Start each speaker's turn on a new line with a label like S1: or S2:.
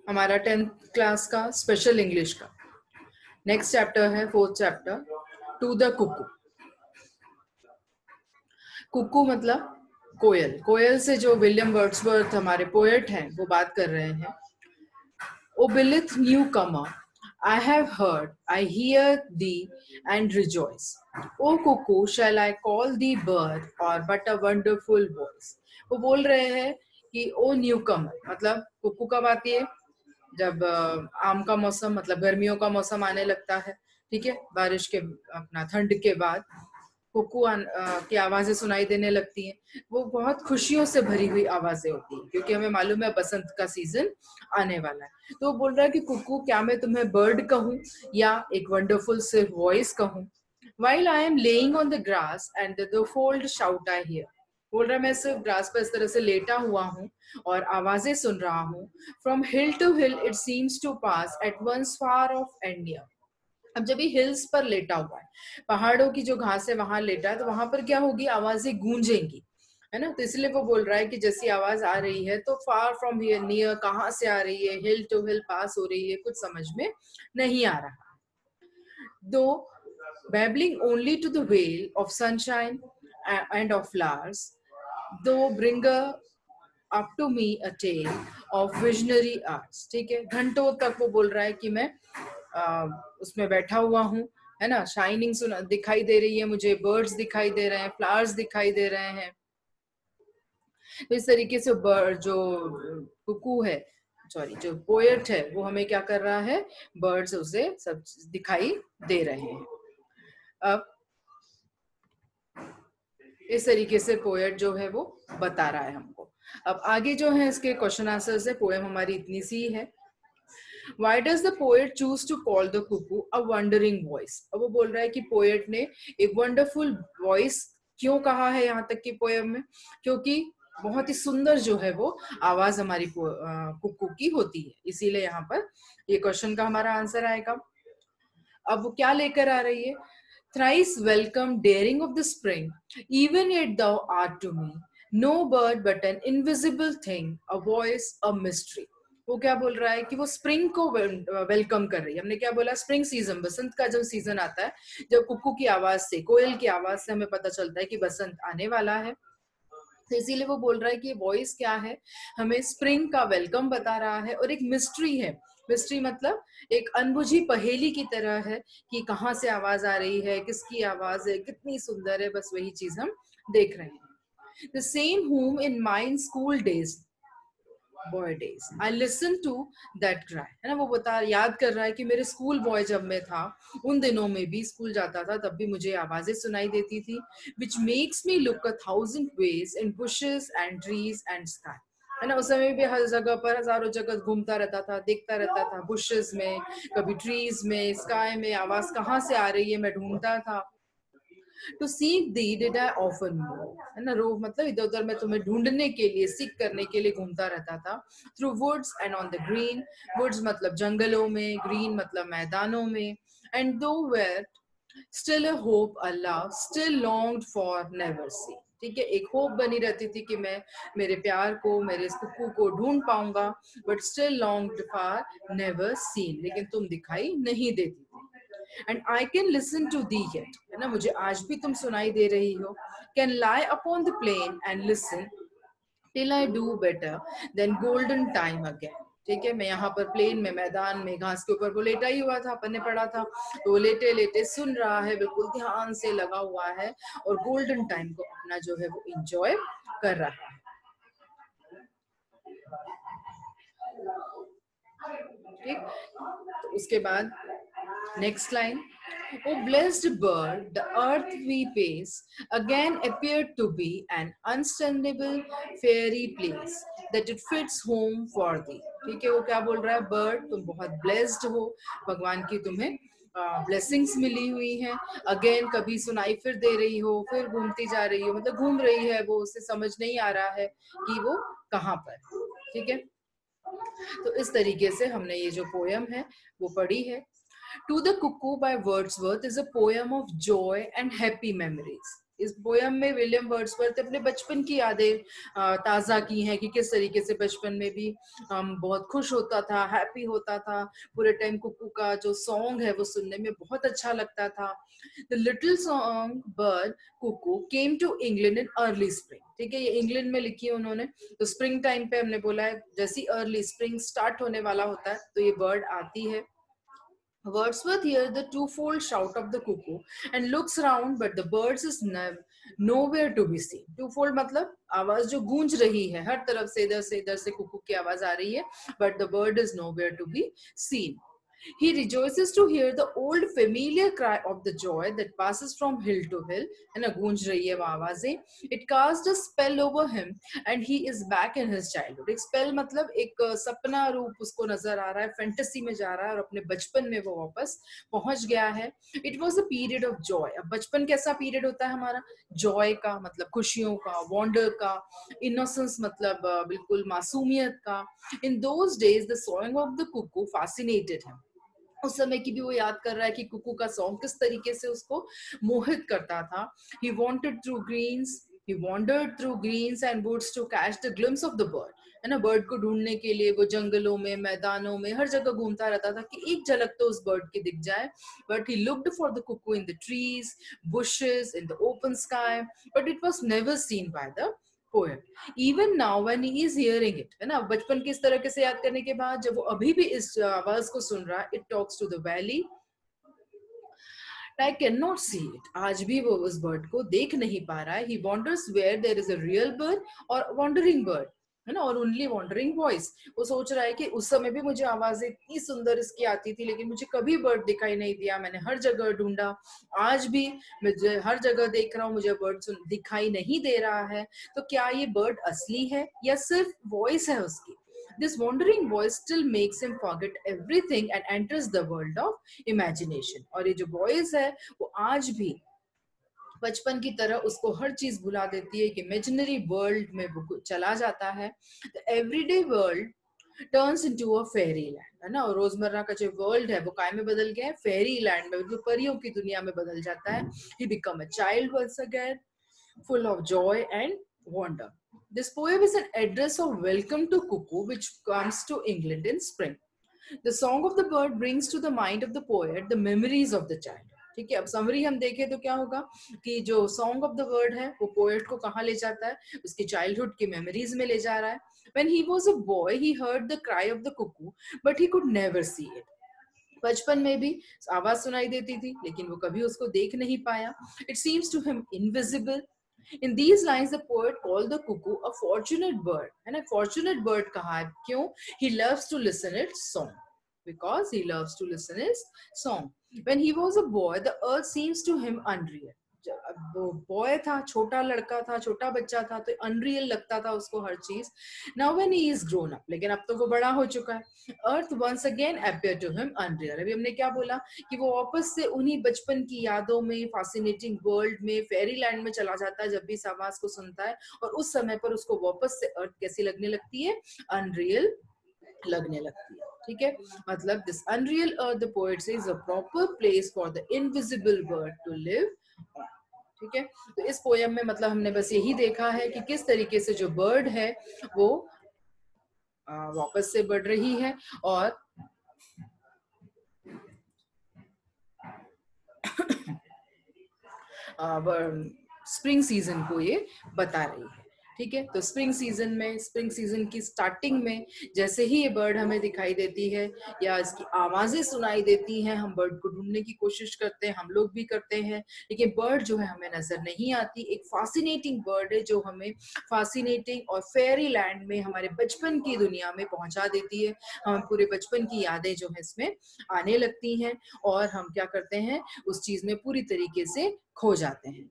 S1: हमारा 10th class का special English का नेक्स्ट चैप्टर है 4th chapter, to the cuckoo. Cuckoo मतलब कोयल। कोयल से जो विलियम वर्ड्सवर्थ हमारे पोएट हैं वो बात कर रहे हैं। O Billith newcomer, I have heard, I hear thee and rejoice. O cuckoo, shall I call thee bird or but a wonderful voice? वो बोल रहे हैं कि ओ न्यूकमर, मतलब कुकू कब आती है? जब आम का मौसम, मतलब गर्मियों का मौसम आने लगता है, ठीक है, बारिश के अपना ठंड के बाद कुकू की आवाजें सुनाई देने लगती हैं। वो बहुत खुशियों से भरी हुई आवाजें होती हैं, क्योंकि हमें मालूम है बसंत का सीजन आने वाला है। तो वो बोल रहा है कि कुकू, क्या मैं तुम्हें बर्ड कहूं या एक वंडरफुल सिर्फ वॉइस कहूं? While I am laying on the grass and the fold shout I hear, बोल रहा है मैं सिर्फ ग्रास पर इस तरह से लेटा हुआ हूँ और आवाजें सुन रहा हूँ। From hill to hill it seems to pass at once far off and near. अब जब ये हिल्स पर लेटा हुआ है, पहाड़ों की जो घास है वहां लेटा है, तो वहां पर क्या होगी? आवाजें गूंजेंगी, है ना। तो इसलिए वो बोल रहा है कि जैसी आवाज आ रही है तो फार फ्रॉम हियर नियर, कहाँ से आ रही है, हिल टू हिल पास हो रही है, कुछ समझ में नहीं आ रहा। दो babbling only to the wail of sunshine and of flowers, though bringer up to me a tale of visionary arts। ठीक है, घंटों तक वो बोल रहा है कि मैं उसमें बैठा हुआ हूँ, है ना। शाइनिंग सुना दिखाई दे रही है मुझे, बर्ड्स दिखाई दे रहे हैं, फ्लावर्स दिखाई दे रहे हैं। तो इस तरीके से जो कुकू है, सॉरी जो पोएट है, वो हमें क्या कर रहा है? बर्ड्स उसे सब दिखाई दे रहे हैं। अब इस तरीके से पोएट जो है वो बता रहा है हमको। अब आगे जो है इसके क्वेश्चन आंसर्स है। पोएम हमारी इतनी सी है। Why does the poet choose to call the cuckoo a wondering voice? अब वो बोल रहा है कि पोएट ने एक वंडरफुल वॉइस क्यों कहा है यहाँ तक की पोएम में? क्योंकि बहुत ही सुंदर जो है वो आवाज हमारी कुकू की होती है, इसीलिए यहाँ पर ये क्वेश्चन का हमारा आंसर आएगा। अब वो क्या लेकर आ रही है? Thrice welcome, daring of the spring, even yet thou art to me no bird but an invisible thing, a voice, a mystery। वो क्या बोल रहा है कि वो स्प्रिंग को वेलकम कर रही है। हमने क्या बोला? स्प्रिंग सीजन, बसंत का जब सीजन आता है, जब कुक्कू की आवाज से, कोयल की आवाज से हमें पता चलता है कि बसंत आने वाला है। तो इसीलिए वो बोल रहा है कि वॉइस क्या है? हमें स्प्रिंग का वेलकम बता रहा है, और एक मिस्ट्री है। मिस्ट्री मतलब एक अनबुझी पहेली की तरह है कि कहाँ से आवाज आ रही है, किसकी आवाज है, कितनी सुंदर है, बस वही चीज हम देख रहे हैं। The same whom in mine school days, boy days, I listen to that cry, है ना। वो याद कर रहा है कि मेरे स्कूल बॉय जब मैं था, उन दिनों में भी स्कूल जाता था, तब भी मुझे आवाजें सुनाई देती थी। Which makes me look 1,000 ways in bushes and trees and sky, है ना। उस समय भी हर जगह पर, हजारों जगह घूमता रहता था, देखता रहता था, बुशेस में, कभी ट्रीज में, स्काई में, आवाज कहाँ से आ रही है मैं ढूंढता था। To seek thee did I often move, है ना। रोव मतलब इधर उधर मैं तुम्हें ढूंढने के लिए, सीख करने के लिए घूमता रहता था। Through woods and on the green, woods मतलब जंगलों में, ग्रीन मतलब मैदानों में। And thou were still a hope, a love still longed for never see. ठीक है, एक होप बनी रहती थी कि मैं मेरे प्यार को, मेरे इस कुकू को ढूंढ पाऊंगा, but still longed for never seen, लेकिन तुम दिखाई नहीं देती थी। And I can listen to thee yet, है ना, मुझे आज भी तुम सुनाई दे रही हो। Can lie upon the plain and listen till I do better then golden time again. ठीक है, मैं यहाँ पर प्लेन में, मैदान में, घास के ऊपर वो लेटा ही हुआ था, पन्ने पड़ा था, तो वो लेटे लेटे सुन रहा है, बिल्कुल ध्यान से लगा हुआ है, और गोल्डन टाइम को अपना जो है वो इंजॉय कर रहा है। ठीक, तो उसके बाद next line, O blessed bird, the earth we pace, again appeared to be an unstandable fairy place, that it fits home for thee। ठीक है, वो क्या बोल रहा है? बर्ड, तुम बहुत ब्लेस्ड हो, भगवान की तुम्हें ब्लेसिंग्स मिली हुई हैं। अगेन कभी सुनाई फिर दे रही हो, फिर घूमती जा रही हो, मतलब घूम रही है वो, उसे समझ नहीं आ रहा है कि वो कहाँ पर। ठीक है, तो इस तरीके से हमने ये जो पोयम है वो पढ़ी है। To the Cuckoo by Wordsworth is a poem of joy and happy memories। इस पोयम में विलियम वर्ड्सवर्थ अपने बचपन की यादें ताजा की हैं कि किस तरीके से बचपन में भी बहुत खुश होता था, हैप्पी होता था, पूरे टाइम कुकू का जो सॉन्ग है वो सुनने में बहुत अच्छा लगता था। The little song bird cuckoo came to England in early spring. ठीक है, ये इंग्लैंड में लिखी है उन्होंने। तो स्प्रिंग टाइम पे हमने बोला है, जैसी अर्ली स्प्रिंग स्टार्ट होने वाला होता है तो ये बर्ड आती है। Wordsworth hears the twofold shout of the cuckoo and looks around, but the birds is nowhere to be seen. Twofold मतलब आवाज जो गूंज रही है, हर तरफ से इधर से कुकू की आवाज आ रही है, but the bird is nowhere to be seen. He rejoices to hear the old familiar cry of the joy that passes from hill to hill. है ना, गूंज रही है वो आवाजें. It casts a spell over him and he is back in his childhood. एक spell मतलब एक सपना रूप उसको नजर आ रहा है, फैंटेसी में जा रहा है और अपने बचपन में वो वापस पहुंच गया है. It was a period of joy. अब बचपन कैसा पीरियड होता है हमारा? जॉय का मतलब खुशियों का, वॉन्डर का, इनोसेंस मतलब बिल्कुल मासूमियत का. In those days, the song of the cuckoo fascinated him. उस समय की भी वो याद कर रहा है कि कुकू का सॉन्ग किस तरीके से उसको मोहित करता था. He wandered through greens and woods to catch the glimpse of the bird. है ना, बर्ड को ढूंढने के लिए वो जंगलों में, मैदानों में, हर जगह घूमता रहता था कि एक झलक तो उस बर्ड की दिख जाए. But he looked for the cuckoo in the trees, bushes, in the open sky, but it was never seen by the poet. Even now when he is hearing it, है ना, बचपन की इस तरह से याद करने के बाद जब वो अभी भी इस आवाज को सुन रहा है, it talks to the valley, I cannot see it. आज भी वो उस बर्ड को देख नहीं पा रहा है. He wonders where there is a real bird or wandering bird, है ना, और ओनली वॉन्डरिंग वॉइस. वो सोच रहा है कि उस समय भी मुझे आवाजें इतनी सुंदर इसकी आती थी, लेकिन मुझे कभी बर्ड दिखाई नहीं दिया. मैंने हर जगह ढूंढा, आज भी मुझे हर जगह देख रहा हूँ, मुझे बर्ड दिखाई नहीं दे रहा है. तो क्या ये बर्ड असली है या सिर्फ वॉइस है उसकी? This wandering voice still makes him forget everything and enters the world of imagination. और ये जो voice है वो आज भी बचपन की तरह उसको हर चीज भुला देती है, कि इमेजिनरी वर्ल्ड में वो चला जाता है. Everyday world turns into a Pheri land, है ना, और रोजमर्रा का जो वर्ल्ड है वो काय में बदल गया है? फेरी लैंड में, जो परियों की दुनिया में बदल जाता है. He become a child once again, full of joy and wonder. This poem is an address of welcome to cuckoo which comes to England in spring. The song of the bird brings to the mind of the poet the memories of the child. ठीक है, अब summary हम देखें तो क्या होगा कि जो सॉन्ग ऑफ द वर्ड है वो पोएट को कहाँ ले जाता है? उसकी चाइल्डहुड की मेमोरीज में ले जा रहा है. When he was a boy, he heard the cry of the cuckoo, but he could never see it. बचपन में भी आवाज सुनाई देती थी, लेकिन वो कभी उसको देख नहीं पाया. It seems to him invisible. In these lines, the poet called the cuckoo a fortunate bird. And a fortunate bird कहा है क्यों? He loves to listen its song. Because he loves to listen its song. When he was a boy, the earth seems to him unreal. जब वो boy था, छोटा लड़का था, छोटा बच्चा था, तो अनरियल लगता था उसको हर चीज. Now when he is grown up, लेकिन अब तो वो बड़ा हो चुका है. Earth once again appear to him unreal. अभी हमने क्या बोला कि वो वापस से उन्हीं बचपन की यादों में, फैसिनेटिंग वर्ल्ड में, फेरी लैंड में चला जाता है जब भी इस आवाज को सुनता है. और उस समय पर उसको वापस से अर्थ कैसी लगने लगती है? अनरियल लगने लगती है. ठीक है, मतलब this unreal earth the poet says a proper place for the invisible bird to live. ठीक है, तो इस पोयम में मतलब हमने बस यही देखा है कि किस तरीके से जो बर्ड है वो वापस से बढ़ रही है और स्प्रिंग सीजन को ये बता रही है. ठीक है, तो स्प्रिंग सीजन की स्टार्टिंग में जैसे ही ये बर्ड हमें दिखाई देती है या इसकी आवाजें सुनाई देती हैं, हम बर्ड को ढूंढने की कोशिश करते हैं, हम लोग भी करते हैं, लेकिन बर्ड जो है हमें नजर नहीं आती. एक फैसिनेटिंग बर्ड है जो हमें फैसिनेटिंग और फेरी लैंड में, हमारे बचपन की दुनिया में पहुंचा देती है. हम पूरे बचपन की यादें जो है इसमें आने लगती हैं और हम क्या करते हैं, उस चीज में पूरी तरीके से खो जाते हैं.